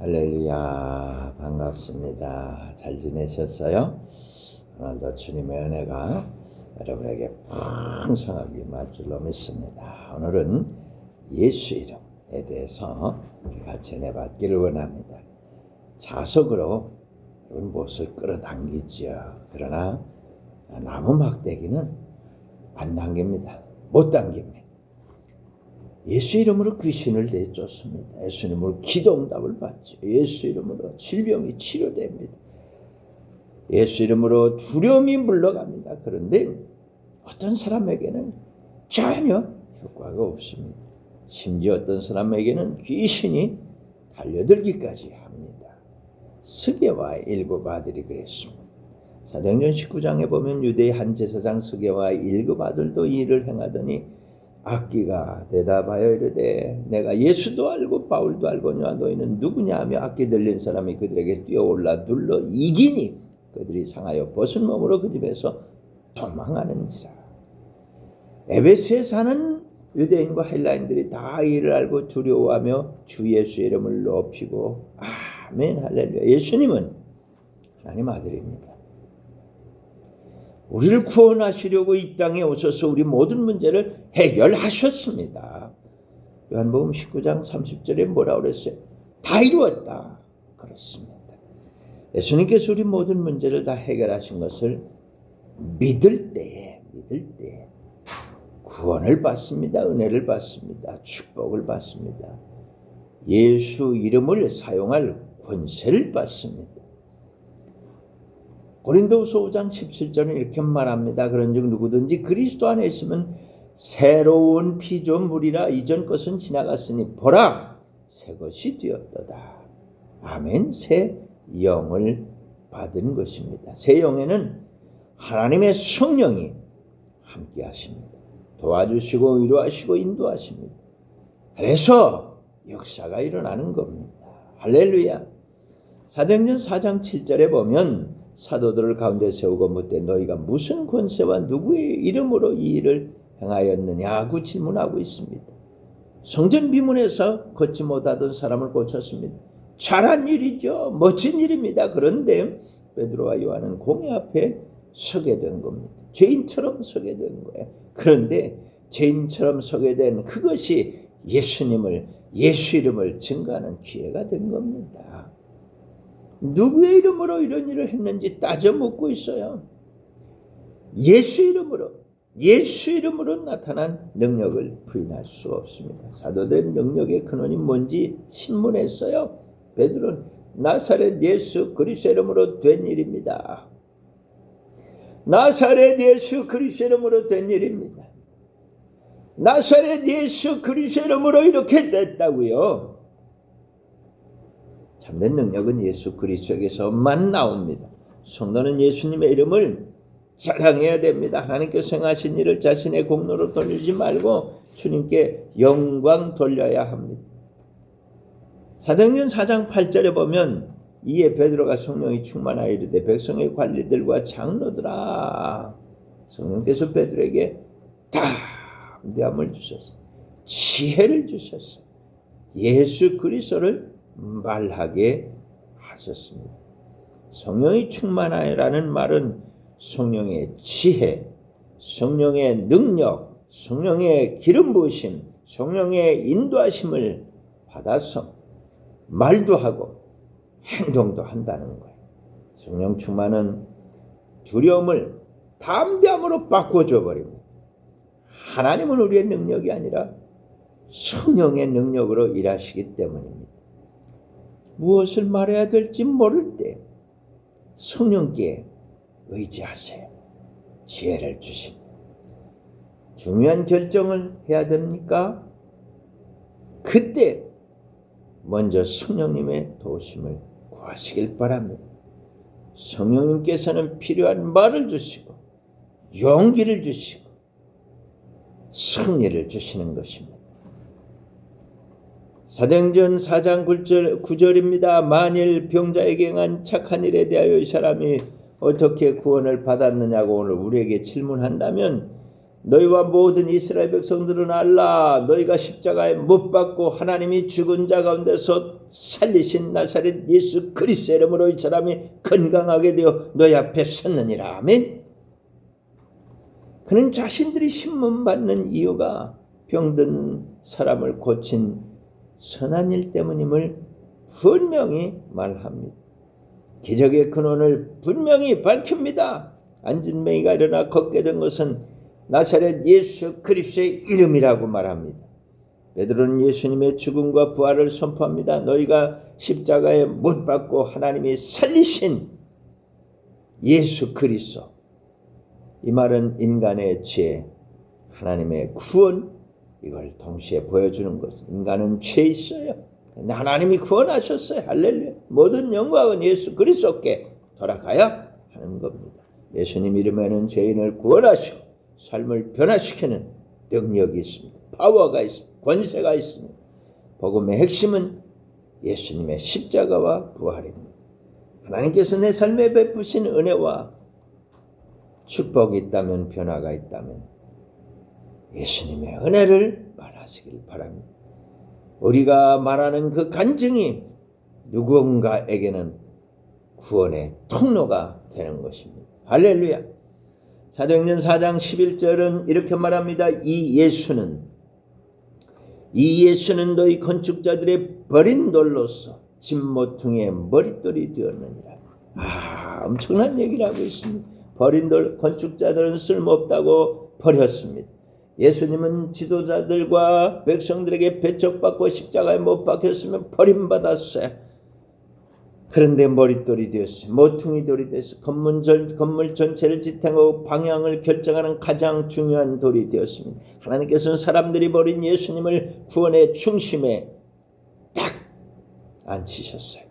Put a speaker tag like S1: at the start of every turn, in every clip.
S1: 할렐루야, 반갑습니다. 잘 지내셨어요? 오늘도 주님의 은혜가 여러분에게 풍성하게 임할 줄로 믿습니다. 오늘은 예수 이름에 대해서 같이 은혜받기를 원합니다. 자석으로 못을 끌어당기죠. 그러나 나무 막대기는 안 당깁니다. 못 당깁니다. 예수 이름으로 귀신을 내쫓습니다. 예수 이름으로 기도응답을 받죠. 예수 이름으로 질병이 치료됩니다. 예수 이름으로 두려움이 물러갑니다. 그런데 어떤 사람에게는 전혀 효과가 없습니다. 심지어 어떤 사람에게는 귀신이 달려들기까지 합니다. 스게와 일곱 아들이 그랬습니다. 사도행전 19장에 보면 유대의 한 제사장 스게와 일곱 아들도 이 일을 행하더니 악기가 대답하여 이르되 내가 예수도 알고 바울도 알거니와 너희는 누구냐 하며 악기 들린 사람이 그들에게 뛰어올라 눌러 이기니 그들이 상하여 벗은 몸으로 그 집에서 도망하는지라. 에베소에 사는 유대인과 헬라인들이 다 이를 알고 두려워하며 주 예수의 이름을 높이고 아멘 할렐루야. 예수님은 하나님 아들입니다. 우리를 구원하시려고 이 땅에 오셔서 우리 모든 문제를 해결하셨습니다. 요한복음 19장 30절에 뭐라고 그랬어요? 다 이루었다. 그렇습니다. 예수님께서 우리 모든 문제를 다 해결하신 것을 믿을 때에 구원을 받습니다. 은혜를 받습니다. 축복을 받습니다. 예수 이름을 사용할 권세를 받습니다. 고린도후서 5장 17절은 이렇게 말합니다. 그런즉 누구든지 그리스도 안에 있으면 새로운 피조물이라 이전 것은 지나갔으니 보라 새 것이 되었도다. 아멘. 새 영을 받은 것입니다. 새 영에는 하나님의 성령이 함께 하십니다. 도와주시고 위로하시고 인도하십니다. 그래서 역사가 일어나는 겁니다. 할렐루야. 사도행전 4장 7절에 보면 사도들을 가운데 세우고 묻되 너희가 무슨 권세와 누구의 이름으로 이 일을 행하였느냐고 질문하고 있습니다. 성전 비문에서 걷지 못하던 사람을 고쳤습니다. 잘한 일이죠. 멋진 일입니다. 그런데 베드로와 요한은 공회 앞에 서게 된 겁니다. 죄인처럼 서게 된 거예요. 그런데 죄인처럼 서게 된 그것이 예수 이름을 증거하는 기회가 된 겁니다. 누구의 이름으로 이런 일을 했는지 따져 묻고 있어요. 예수 이름으로 나타난 능력을 부인할 수 없습니다. 사도된 능력의 근원이 뭔지 신문했어요. 베드로는 나사렛 예수 그리스도 이름으로 된 일입니다. 나사렛 예수 그리스도 이름으로 된 일입니다. 나사렛 예수 그리스도 이름으로 이렇게 됐다고요. 참된 능력은 예수 그리스도에게서만 나옵니다. 성도는 예수님의 이름을 자랑해야 됩니다. 하나님께서 행하신 일을 자신의 공로로 돌리지 말고 주님께 영광 돌려야 합니다. 사도행전 4장 8절에 보면 이에 베드로가 성령이 충만하여 이르되 백성의 관리들과 장로들아, 성령께서 베드로에게 담대함을 주셨어요. 지혜를 주셨어요. 예수 그리스도를 말하게 하셨습니다. 성령이 충만하여라는 말은 성령의 지혜, 성령의 능력, 성령의 기름 부으심, 성령의 인도하심을 받아서 말도 하고 행동도 한다는 거예요. 성령 충만은 두려움을 담대함으로 바꿔줘 버립니다. 하나님은 우리의 능력이 아니라 성령의 능력으로 일하시기 때문입니다. 무엇을 말해야 될지 모를 때 성령께 의지하세요. 지혜를 주십니다. 중요한 결정을 해야 됩니까? 그때 먼저 성령님의 도우심을 구하시길 바랍니다. 성령님께서는 필요한 말을 주시고 용기를 주시고 승리를 주시는 것입니다. 사도행전 4장 9절입니다. 만일 병자에게 행한 착한 일에 대하여 이 사람이 어떻게 구원을 받았느냐고 오늘 우리에게 질문한다면 너희와 모든 이스라엘 백성들은 알라. 너희가 십자가에 못 박고 하나님이 죽은 자 가운데서 살리신 나사렛 예수 그리스도의 이름으로 이 사람이 건강하게 되어 너희 앞에 섰느니라. 아멘. 그는 자신들이 신문 받는 이유가 병든 사람을 고친 선한 일 때문임을 분명히 말합니다. 기적의 근원을 분명히 밝힙니다. 앉은 맹이가 일어나 걷게 된 것은 나사렛 예수 그리스도의 이름이라고 말합니다. 베드로는 예수님의 죽음과 부활을 선포합니다. 너희가 십자가에 못 박고 하나님이 살리신 예수 그리스도. 이 말은 인간의 죄, 하나님의 구원, 이걸 동시에 보여주는 것. 인간은 죄 있어요. 근데 하나님이 구원하셨어요. 할렐루야. 모든 영광은 예수 그리스도께 돌아가야 하는 겁니다. 예수님 이름에는 죄인을 구원하시고 삶을 변화시키는 능력이 있습니다. 파워가 있습니다. 권세가 있습니다. 복음의 핵심은 예수님의 십자가와 부활입니다. 하나님께서 내 삶에 베푸신 은혜와 축복이 있다면, 변화가 있다면 예수님의 은혜를 말하시길 바랍니다. 우리가 말하는 그 간증이 누군가에게는 구원의 통로가 되는 것입니다. 할렐루야. 사도행전 4장 11절은 이렇게 말합니다. 이 예수는 너희 건축자들의 버린 돌로서 진모퉁이의 머릿돌이 되었느니라. 엄청난 얘기를 하고 있습니다. 버린 돌, 건축자들은 쓸모없다고 버렸습니다. 예수님은 지도자들과 백성들에게 배척받고 십자가에 못 박혔으면 버림받았어요. 그런데 머릿돌이 되었어요. 모퉁이 돌이 되었어요. 건물 전체를 지탱하고 방향을 결정하는 가장 중요한 돌이 되었습니다. 하나님께서는 사람들이 버린 예수님을 구원의 중심에 딱 앉히셨어요.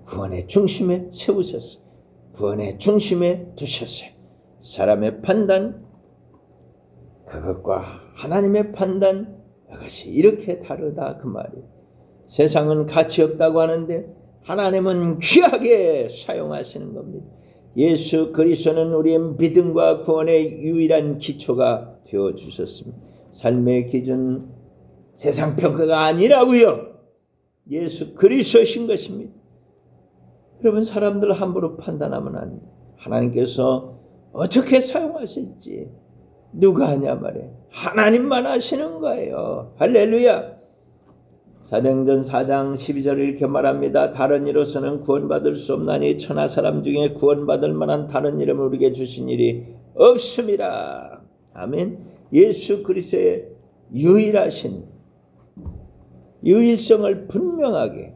S1: 구원의 중심에 세우셨어요. 구원의 중심에 두셨어요. 사람의 판단, 그것과 하나님의 판단, 그것이 이렇게 다르다 그 말이에요. 세상은 가치 없다고 하는데 하나님은 귀하게 사용하시는 겁니다. 예수 그리스도는 우리의 믿음과 구원의 유일한 기초가 되어주셨습니다. 삶의 기준 세상 평가가 아니라고요. 예수 그리스도신 것입니다. 여러분, 사람들 함부로 판단하면 안 돼요. 하나님께서 어떻게 사용하실지 누가 하냐 말이에요. 하나님만 하시는 거예요. 할렐루야. 사도행전 4장 12절을 이렇게 말합니다. 다른 이로서는 구원받을 수 없나니 천하 사람 중에 구원받을 만한 다른 이름을 우리에게 주신 일이 없음이라. 아멘. 예수 그리스도의 유일하신 유일성을 분명하게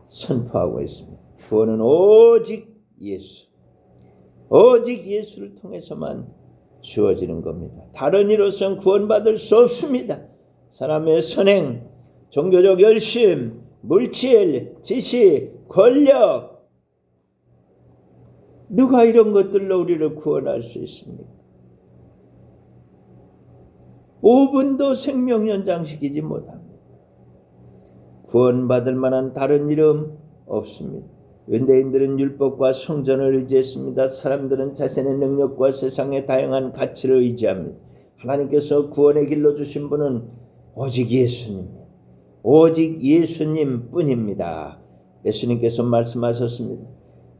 S1: 선포하고 있습니다. 구원은 오직 예수를 통해서만 주어지는 겁니다. 다른 이로서는 구원받을 수 없습니다. 사람의 선행, 종교적 열심, 물질, 지식, 권력, 누가 이런 것들로 우리를 구원할 수 있습니까? 5분도 생명 연장시키지 못합니다. 구원받을 만한 다른 이름 없습니다. 현대인들은 율법과 성전을 의지했습니다. 사람들은 자신의 능력과 세상의 다양한 가치를 의지합니다. 하나님께서 구원의 길로 주신 분은 오직 예수님입니다. 오직 예수님 뿐입니다. 예수님께서 말씀하셨습니다.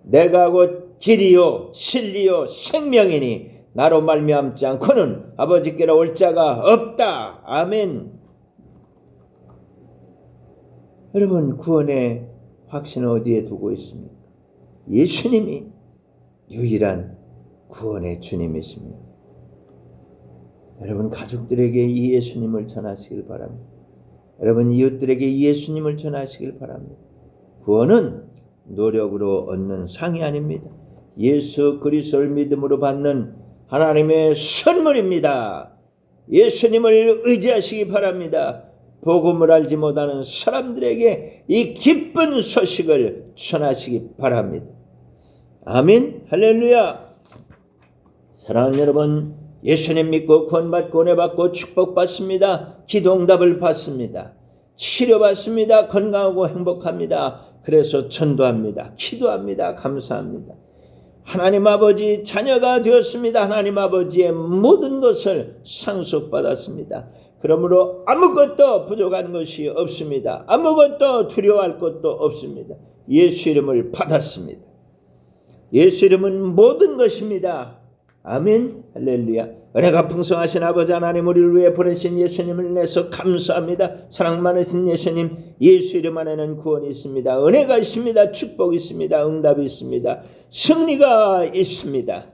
S1: 내가 곧 길이요 진리요 생명이니 나로 말미암지 않고는 아버지께로 올 자가 없다. 아멘. 여러분, 구원의 확신을 어디에 두고 있습니까? 예수님이 유일한 구원의 주님이십니다. 여러분, 가족들에게 이 예수님을 전하시길 바랍니다. 여러분, 이웃들에게 이 예수님을 전하시길 바랍니다. 구원은 노력으로 얻는 상이 아닙니다. 예수 그리스도를 믿음으로 받는 하나님의 선물입니다. 예수님을 의지하시기 바랍니다. 복음을 알지 못하는 사람들에게 이 기쁜 소식을 전하시기 바랍니다. 아멘. 할렐루야. 사랑하는 여러분, 예수님 믿고 구원받고 은혜받고 축복받습니다. 기도응답을 받습니다. 치료받습니다. 건강하고 행복합니다. 그래서 전도합니다. 기도합니다. 감사합니다. 하나님 아버지 자녀가 되었습니다. 하나님 아버지의 모든 것을 상속받았습니다. 그러므로 아무것도 부족한 것이 없습니다. 아무것도 두려워할 것도 없습니다. 예수 이름을 받았습니다. 예수 이름은 모든 것입니다. 아멘. 할렐루야. 은혜가 풍성하신 아버지 하나님, 우리를 위해 보내신 예수님을 인해서 감사합니다. 사랑 많으신 예수님, 예수 이름 안에는 구원이 있습니다. 은혜가 있습니다. 축복이 있습니다. 응답이 있습니다. 승리가 있습니다.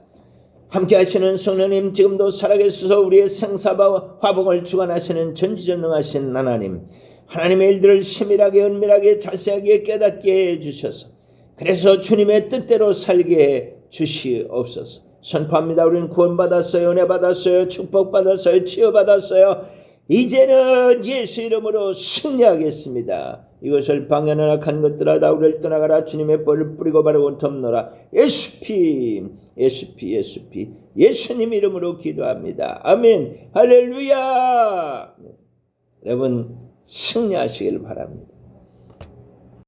S1: 함께 하시는 성령님, 지금도 살아계셔서 우리의 생사와 화복을 주관하시는 전지전능하신 하나님, 하나님의 일들을 세밀하게 은밀하게 자세하게 깨닫게 해주셔서 그래서 주님의 뜻대로 살게 해 주시옵소서. 선포합니다. 우리는 구원받았어요. 은혜 받았어요. 축복받았어요. 치유받았어요. 이제는 예수 이름으로 승리하겠습니다. 이것을 방해하는 악한 것들아 다 우리를 떠나가라. 주님의 벌을 뿌리고 바르고 덮노라. 예수피 예수님 이름으로 기도합니다. 아멘. 할렐루야. 여러분 승리하시길 바랍니다.